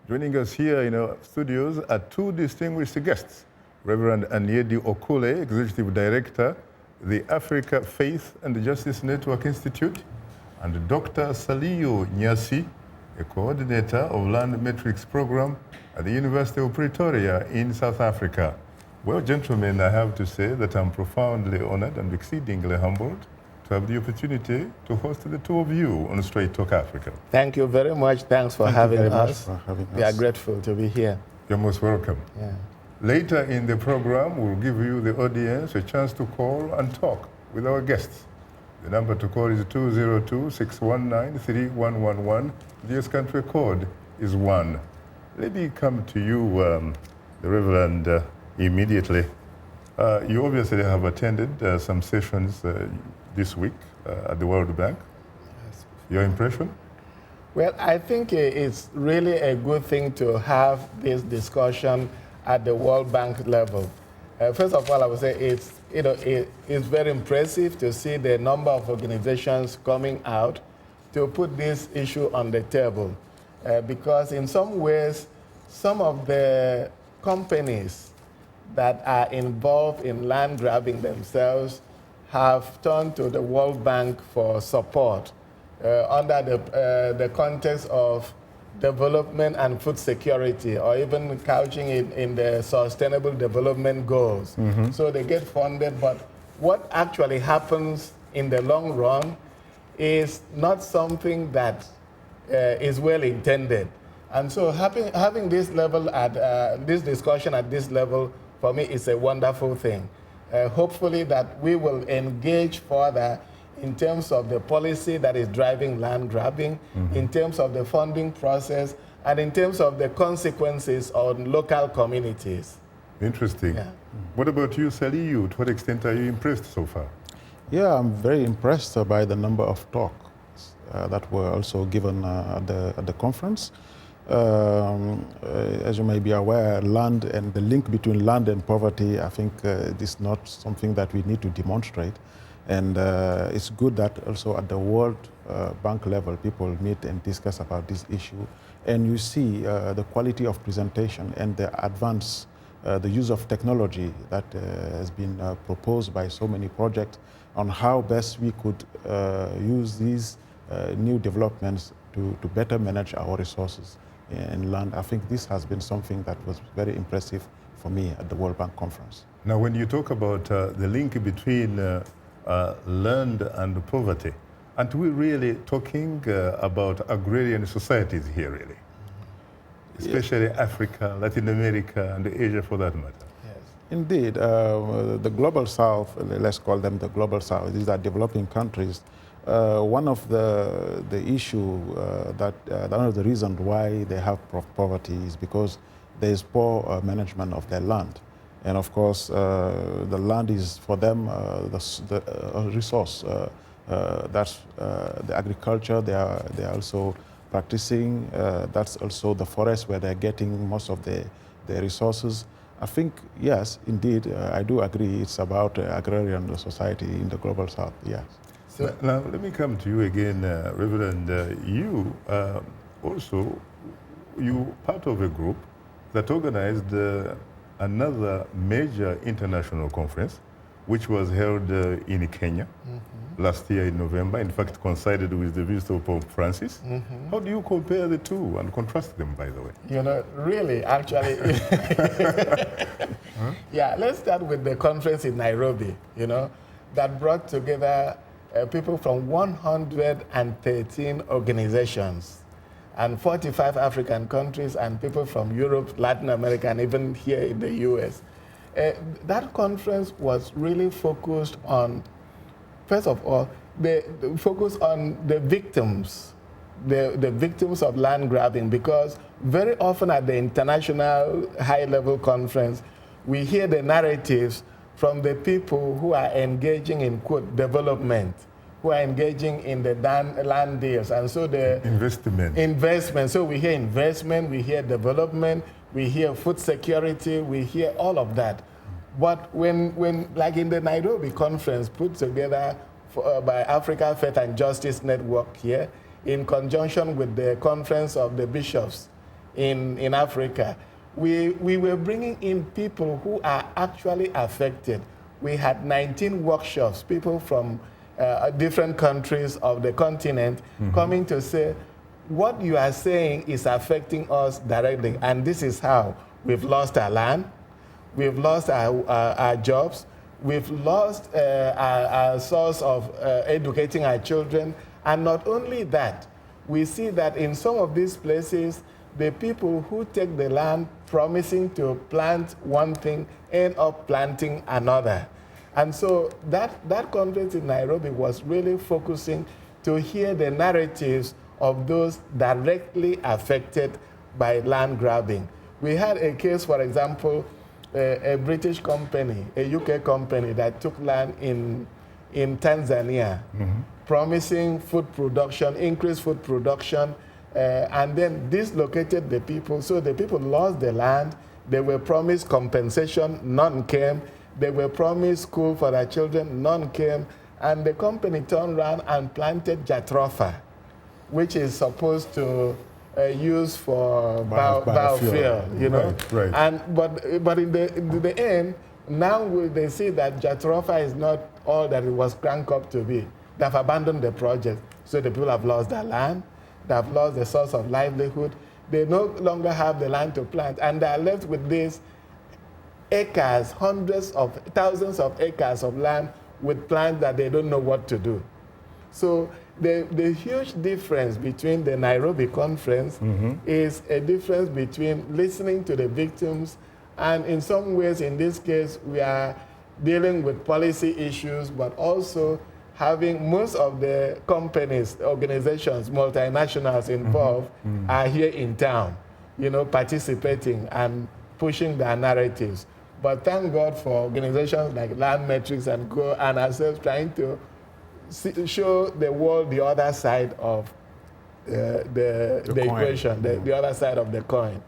Joining us here in our studios are two distinguished guests. Reverend Aniedi Okure, Executive Director, the Africa Faith and Justice Network Institute, and Dr. Saliou Niassy, a coordinator of Land Metrics Program at the University of Pretoria in South Africa. Well, gentlemen, I have to say that I'm profoundly honored and exceedingly humbled to have the opportunity to host the two of you on Straight Talk Africa. Thank you very much. Thanks for having us. We are us. grateful to be here. You're most welcome. Yeah. Later in the program, we'll give you, the audience, a chance to call and talk with our guests. The number to call is 202-619-3111. The US country code is 1. Let me come to you, the Reverend, immediately. You obviously have attended some sessions this week at the World Bank. Yes. Your impression? Well, I think it's really a good thing to have this discussion at the World Bank level. First of all, I would say it's very impressive to see the number of organizations coming out to put this issue on the table. Because in some ways, some of the companies that are involved in land grabbing themselves have turned to the World Bank for support under the context of development and food security, or even couching it in the sustainable development goals. Mm-hmm. So they get funded, but what actually happens in the long run is not something that is well intended. And so having this level at this discussion at this level, for me, is a wonderful thing. Hopefully that we will engage further in terms of the policy that is driving land grabbing, mm-hmm. in terms of the funding process, and in terms of the consequences on local communities. Interesting. Yeah. What about you, Saliou? To what extent are you impressed so far? Yeah, I'm very impressed by the number of talks that were also given at the conference. As you may be aware, land and the link between land and poverty, I think this is not something that we need to demonstrate. And it's good that also at the World Bank level, people meet and discuss about this issue. And you see the quality of presentation and the advance, the use of technology that has been proposed by so many projects on how best we could use these new developments to better manage our resources in land. I think this has been something that was very impressive for me at the World Bank conference. Now, when you talk about the link between land and poverty, aren't we really talking about agrarian societies here, really? Especially Africa, Latin America, and Asia for that matter. Yes. Indeed, the global south, let's call them the global south, these are developing countries. One of the issue one of the reasons why they have poverty is because there is poor management of their land. And of course, the land is for them the resource. That's the agriculture they are also practicing. That's also the forest where they're getting most of their resources. I think, yes, indeed, I do agree it's about agrarian society in the global south, yes. So, now, let me come to you again, Reverend. You also, part of a group that organized another major international conference, which was held in Kenya mm-hmm. last year in November, in fact coincided with the visit of Pope Francis. Mm-hmm. How do you compare the two and contrast them, by the way? You know, really, actually, huh? Yeah, let's start with the conference in Nairobi, that brought together people from 113 organizations and 45 African countries and people from Europe, Latin America, and even here in the US. That conference was really focused on, first of all, the focus on the victims, the victims of land grabbing, because very often at the international high-level conference, we hear the narratives from the people who are engaging in, quote, development, who are engaging in the land deals. And so the investment. So we hear investment, we hear development, we hear food security, we hear all of that. But when like in the Nairobi conference put together by Africa Faith and Justice Network here, in conjunction with the Conference of the Bishops in Africa, we were bringing in people who are actually affected. We had 19 workshops, people from different countries of the continent coming to say, what you are saying is affecting us directly, and this is how. We've lost our land, we've lost our jobs, we've lost our source of educating our children, and not only that, we see that in some of these places, the people who take the land promising to plant one thing end up planting another. And so that conference in Nairobi was really focusing to hear the narratives of those directly affected by land grabbing. We had a case, for example, a British company, a UK company that took land in Tanzania, promising food production, increased food production, and then dislocated the people. So the people lost the land. They were promised compensation, none came. They were promised school for their children, none came. And the company turned around and planted jatropha, which is supposed to use for biofuel, you know. Right. And but in the end, now they see that jatropha is not all that it was cranked up to be. They've abandoned the project, so the people have lost their land. They've lost the source of livelihood. They no longer have the land to plant, and they are left with these acres, hundreds of thousands of acres of land with plants that they don't know what to do. So the huge difference between the Nairobi conference is a difference between listening to the victims, and in some ways, in this case, we are dealing with policy issues, but also having most of the companies, organizations, multinationals involved are here in town, you know, participating and pushing their narratives. But thank God for organizations like Land Metrics and Go and ourselves trying to show the world the other side of the equation, the other side of the coin.